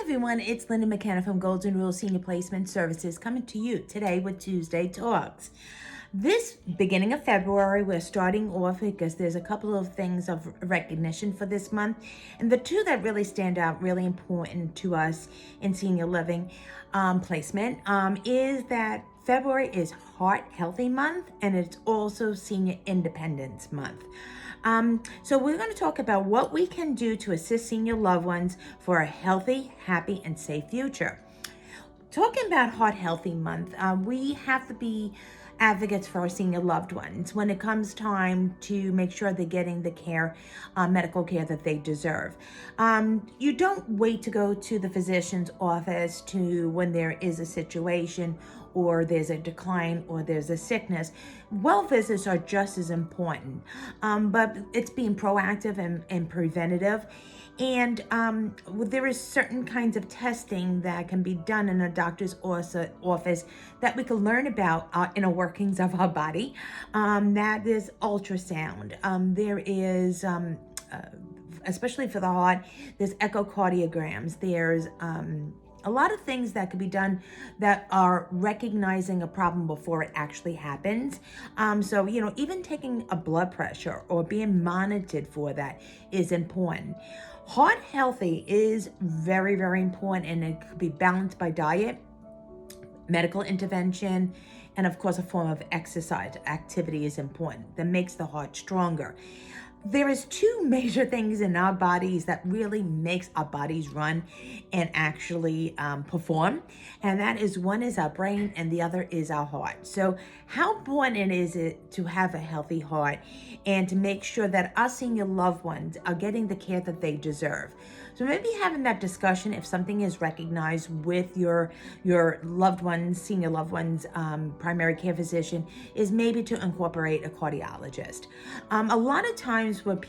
everyone, it's Linda McKenna from Golden Rule Senior Placement Services coming to you today with Tuesday Talks. This beginning of February, we're starting off because there's a couple of things of recognition for this month. And the two that really stand out, really important to us in senior living placement, is that February is Heart Healthy Month and it's also Senior Independence Month. So we're going to talk about what we can do to assist senior loved ones for a healthy, happy, and safe future. Talking about Heart Healthy Month, we have to be advocates for our senior loved ones when it comes time to make sure they're getting the care, medical care that they deserve. You don't wait to go to the physician's office when there is a situation or there's a decline or there's a sickness. Well visits are just as important, but it's being proactive and preventative. And there is certain kinds of testing that can be done in a doctor's office that we can learn about inner workings of our body. That is ultrasound. There is, especially for the heart, there's echocardiograms. There's a lot of things that could be done that are recognizing a problem before it actually happens. So, even taking a blood pressure or being monitored for that is important. Heart healthy is very, very important, and it could be balanced by diet, medical intervention, and of course a form of exercise. Activity is important that makes the heart stronger. There is two major things in our bodies that really makes our bodies run and actually perform. And that is, one is our brain and the other is our heart. So how important is it to have a healthy heart and to make sure that our senior loved ones are getting the care that they deserve? So maybe having that discussion, if something is recognized with your loved ones, senior loved ones, primary care physician, is maybe to incorporate a cardiologist. A lot of times where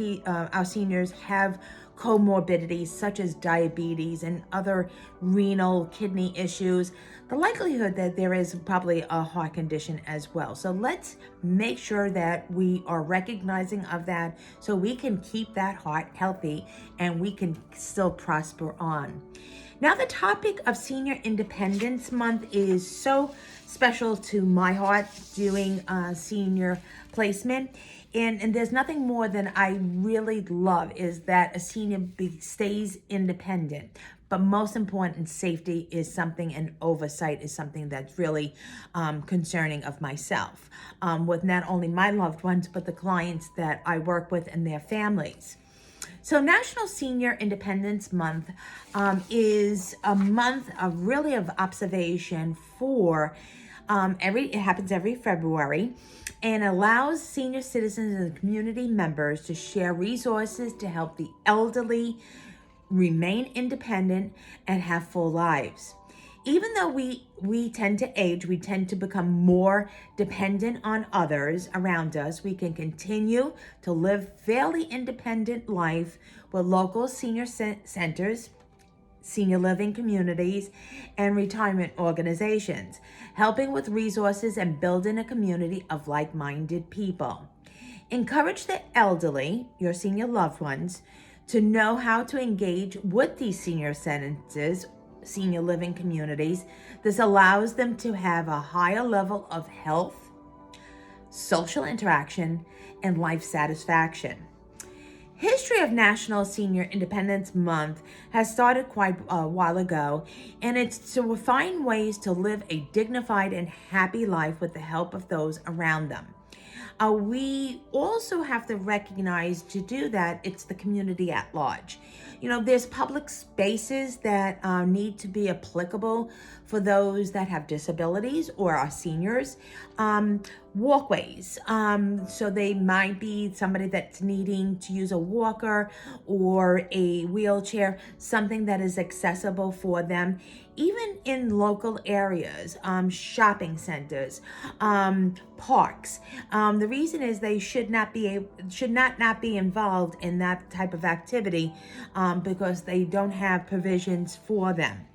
our seniors have comorbidities such as diabetes and other renal kidney issues, the likelihood that there is probably a heart condition as well. So let's make sure that we are recognizing of that so we can keep that heart healthy and we can still prosper on. Now, the topic of Senior Independence Month is so special to my heart doing senior placement. And there's nothing more than I really love is that a senior stays independent. But most important, safety is something, and oversight is something that's really concerning of myself, with not only my loved ones, but the clients that I work with and their families. So National Senior Independence Month is a month of observation for it happens every February, and allows senior citizens and community members to share resources to help the elderly remain independent and have full lives. Even though we tend to age, we tend to become more dependent on others around us, we can continue to live fairly independent life with local senior centers, senior living communities, and retirement organizations, helping with resources and building a community of like-minded people. Encourage the elderly, your senior loved ones, to know how to engage with these senior centers, senior living communities. This allows them to have a higher level of health, social interaction, and life satisfaction. History of National Senior Independence Month has started quite a while ago, and it's to find ways to live a dignified and happy life with the help of those around them. We also have to recognize to do that, it's the community at large. There's public spaces that need to be applicable for those that have disabilities or are seniors. Walkways. So they might be somebody that's needing to use a walker or a wheelchair, something that is accessible for them. Even in local areas, shopping centers, parks. The reason is they should not be involved in that type of activity because they don't have provisions for them.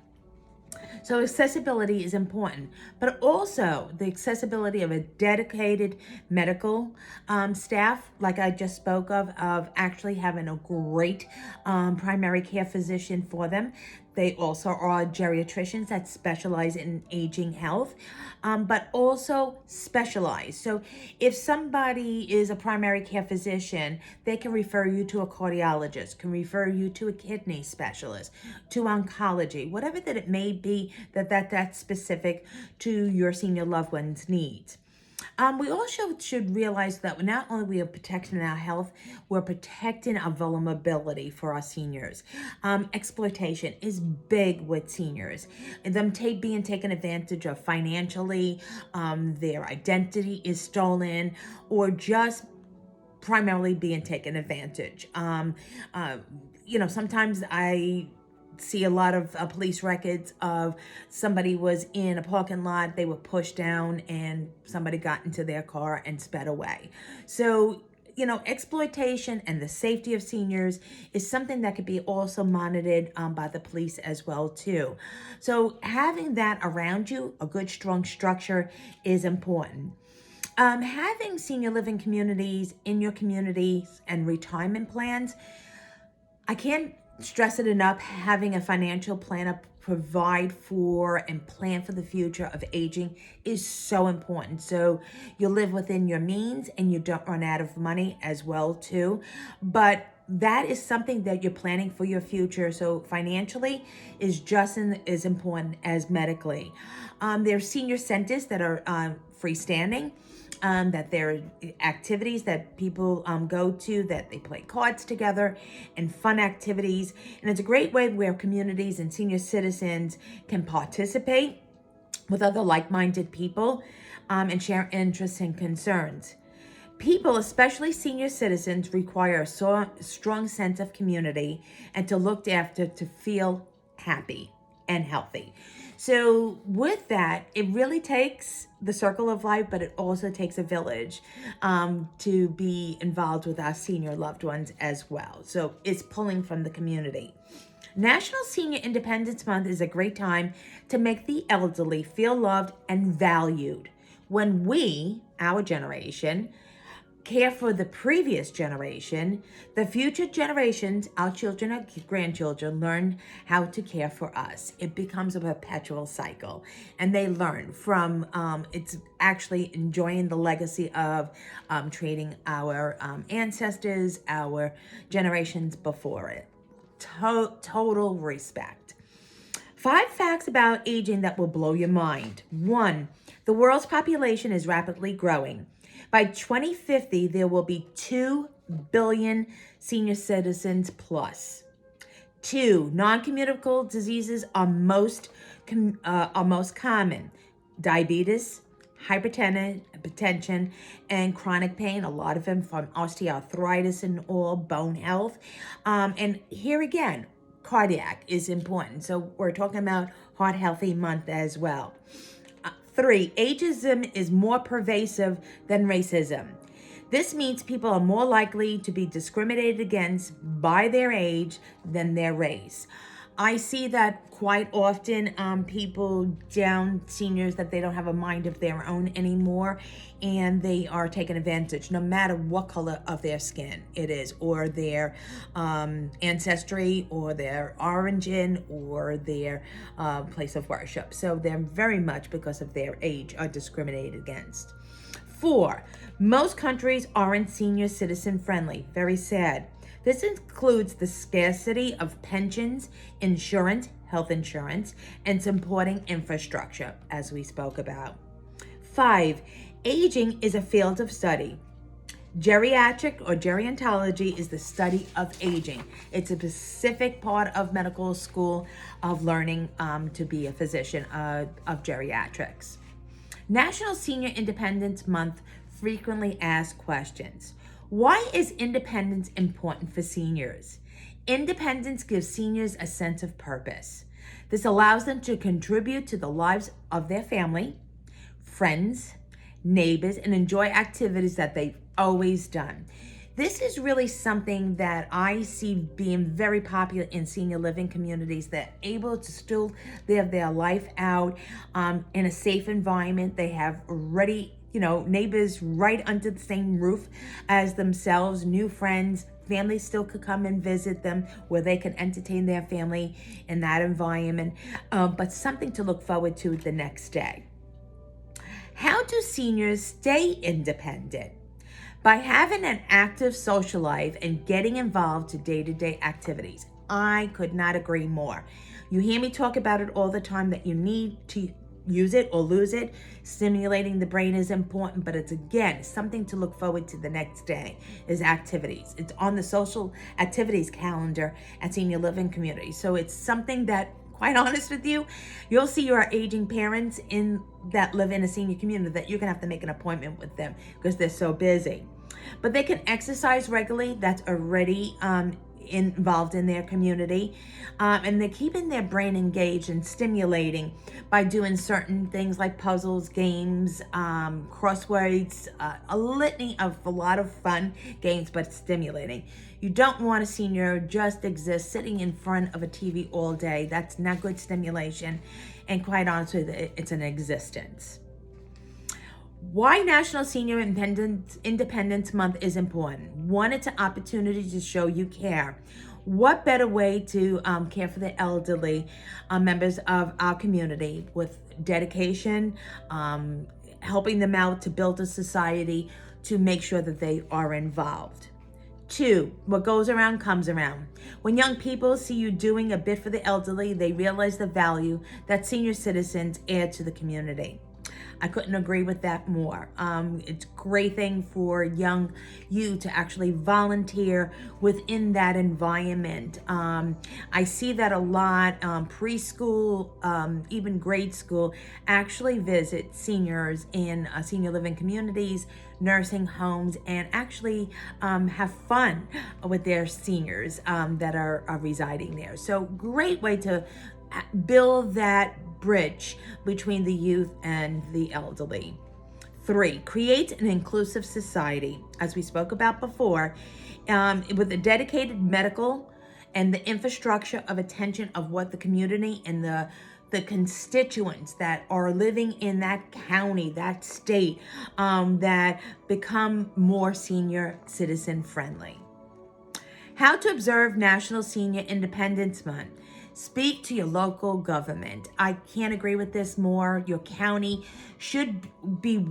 So accessibility is important, but also the accessibility of a dedicated medical staff, like I just spoke of actually having a great primary care physician for them. They also are geriatricians that specialize in aging health, but also specialize. So if somebody is a primary care physician, they can refer you to a cardiologist, can refer you to a kidney specialist, to oncology, whatever that it may be that's specific to your senior loved one's needs. We also should realize that not only we are protecting our health, we're protecting our vulnerability for our seniors. Exploitation is big with seniors. Them being taken advantage of financially, their identity is stolen, or just primarily being taken advantage. Sometimes I see a lot of police records of somebody was in a parking lot, they were pushed down, and somebody got into their car and sped away. So, exploitation and the safety of seniors is something that could be also monitored by the police as well too. So having that around you, a good strong structure, is important. Having senior living communities in your communities and retirement plans, I can't stress it enough, having a financial planner provide for and plan for the future of aging is so important. So you live within your means and you don't run out of money as well too. But that is something that you're planning for your future. So financially is just as important as medically. There's senior centers that are freestanding. That there are activities that people go to, that they play cards together and fun activities. And it's a great way where communities and senior citizens can participate with other like-minded people and share interests and concerns. People, especially senior citizens, require a strong sense of community and to look after to feel happy and healthy. So with that, it really takes the circle of life, but it also takes a village to be involved with our senior loved ones as well. So it's pulling from the community. National Senior Independence Month is a great time to make the elderly feel loved and valued. When we, our generation, care for the previous generation, the future generations, our children and grandchildren, learn how to care for us. It becomes a perpetual cycle, and they learn from it's actually enjoying the legacy of treating our ancestors, our generations before it. Total respect. 5 facts about aging that will blow your mind. 1, the world's population is rapidly growing. By 2050, there will be 2 billion senior citizens plus. 2, non-communicable diseases are most common. Diabetes, hypertension, and chronic pain, a lot of them from osteoarthritis and all, bone health. And here again, cardiac is important. So we're talking about Heart Healthy Month as well. 3, ageism is more pervasive than racism. This means people are more likely to be discriminated against by their age than their race. I see that quite often, people down seniors that they don't have a mind of their own anymore, and they are taken advantage no matter what color of their skin it is, or their ancestry, or their origin, or their place of worship. So they're very much, because of their age, are discriminated against. 4, most countries aren't senior citizen friendly. Very sad. This includes the scarcity of pensions, insurance, health insurance, and supporting infrastructure, as we spoke about. 5, aging is a field of study. Geriatric or gerontology is the study of aging. It's a specific part of medical school of learning to be a physician of geriatrics. National Senior Independence Month frequently asked questions. Why is independence important for seniors? Independence gives seniors a sense of purpose. This allows them to contribute to the lives of their family, friends, neighbors, and enjoy activities that they've always done. This is really something that I see being very popular in senior living communities. They're able to still live their life out in a safe environment. They have already neighbors right under the same roof as themselves, new friends, families still could come and visit them where they can entertain their family in that environment, but something to look forward to the next day. How do seniors stay independent? By having an active social life and getting involved to day-to-day activities. I could not agree more. You hear me talk about it all the time that you need to use it or lose it. Stimulating the brain is important, but it's again something to look forward to the next day is activities. It's on the social activities calendar at senior living community. So it's something that, quite honest with you, you'll see your aging parents that live in a senior community that you're gonna have to make an appointment with them because they're so busy. But they can exercise regularly. That's already involved in their community, and they're keeping their brain engaged and stimulating by doing certain things like puzzles, games, crosswords, a litany of a lot of fun games, but stimulating. You don't want a senior just exist sitting in front of a TV all day. That's not good stimulation, and quite honestly, it's an existence. Why National Senior Independence Month is important. One, it's an opportunity to show you care. What better way to care for the elderly members of our community with dedication, helping them out to build a society to make sure that they are involved. Two, what goes around comes around. When young people see you doing a bit for the elderly, they realize the value that senior citizens add to the community. I couldn't agree with that more. It's a great thing for you to actually volunteer within that environment. I see that a lot. Preschool, even grade school, actually visit seniors in senior living communities, nursing homes, and actually have fun with their seniors that are residing there. So great way to build that bridge between the youth and the elderly. Three, create an inclusive society, as we spoke about before, with a dedicated medical and the infrastructure of attention of what the community and the constituents that are living in that county, that state, that become more senior citizen friendly. How to observe National Senior Independence Month. Speak to your local government. I can't agree with this more. Your county should be,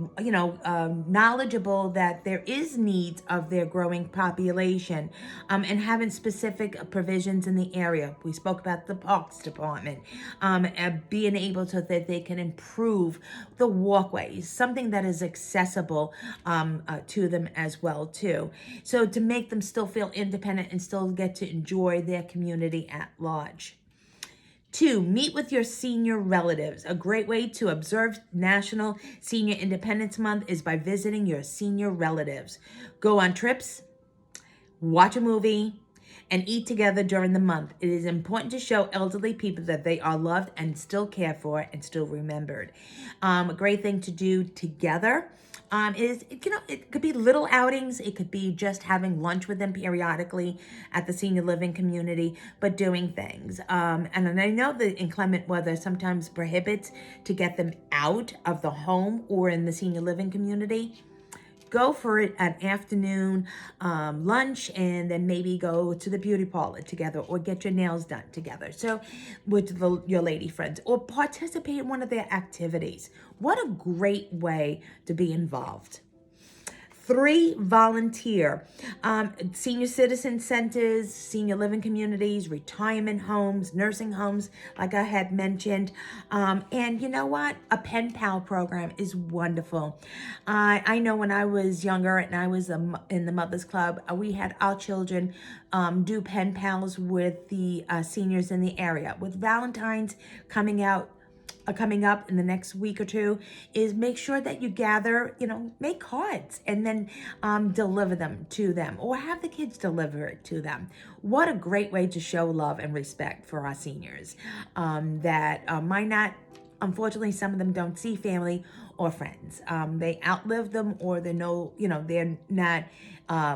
knowledgeable that there is needs of their growing population, and having specific provisions in the area. We spoke about the Parks Department, being able to that they can improve the walkways, something that is accessible to them as well too. So to make them still feel independent and still get to enjoy their community at large. Two, meet with your senior relatives. A great way to observe National Senior Independence Month is by visiting your senior relatives. Go on trips, watch a movie, and eat together during the month. It is important to show elderly people that they are loved and still cared for and still remembered. A great thing to do together is, it could be little outings. It could be just having lunch with them periodically at the senior living community, but doing things. And I know the inclement weather sometimes prohibits to get them out of the home or in the senior living community. Go for it at afternoon lunch, and then maybe go to the beauty parlor together or get your nails done together. So with your lady friends, or participate in one of their activities. What a great way to be involved. Three, volunteer. Senior citizen centers, senior living communities, retirement homes, nursing homes, like I had mentioned. And you know what? A pen pal program is wonderful. I know when I was younger and I was in the Mothers Club, we had our children do pen pals with the seniors in the area. With Valentine's coming up in the next week or two, is make sure that you gather, make cards and then deliver them to them, or have the kids deliver it to them. What a great way to show love and respect for our seniors that might not, unfortunately, some of them don't see family or friends. They outlive them, or they're not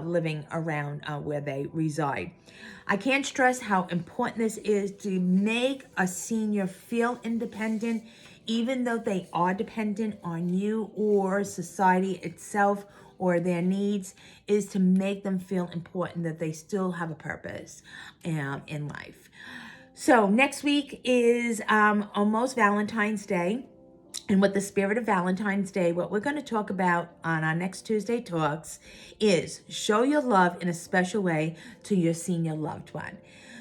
living around where they reside. I can't stress how important this is to make a senior feel independent, even though they are dependent on you or society itself or their needs is to make them feel important, that they still have a purpose in life. So next week is almost Valentine's Day. And with the spirit of Valentine's Day, what we're going to talk about on our next Tuesday Talks is show your love in a special way to your senior loved one.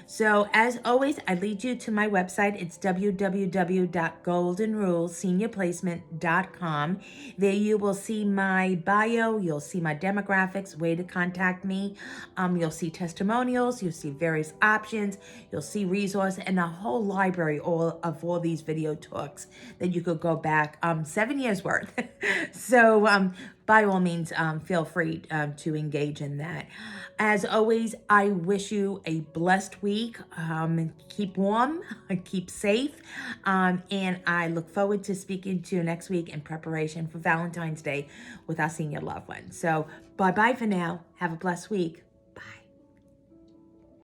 So as always, I lead you to my website. It's www.goldenruleseniorplacement.com. There you will see my bio. You'll see my demographics, way to contact me. You'll see testimonials. You'll see various options. You'll see resources and a whole library of all these video talks that you could go back 7 years worth. So by all means, feel free to engage in that. As always, I wish you a blessed week. Keep warm, keep safe, and I look forward to speaking to you next week in preparation for Valentine's Day with our senior loved ones. So bye-bye for now. Have a blessed week.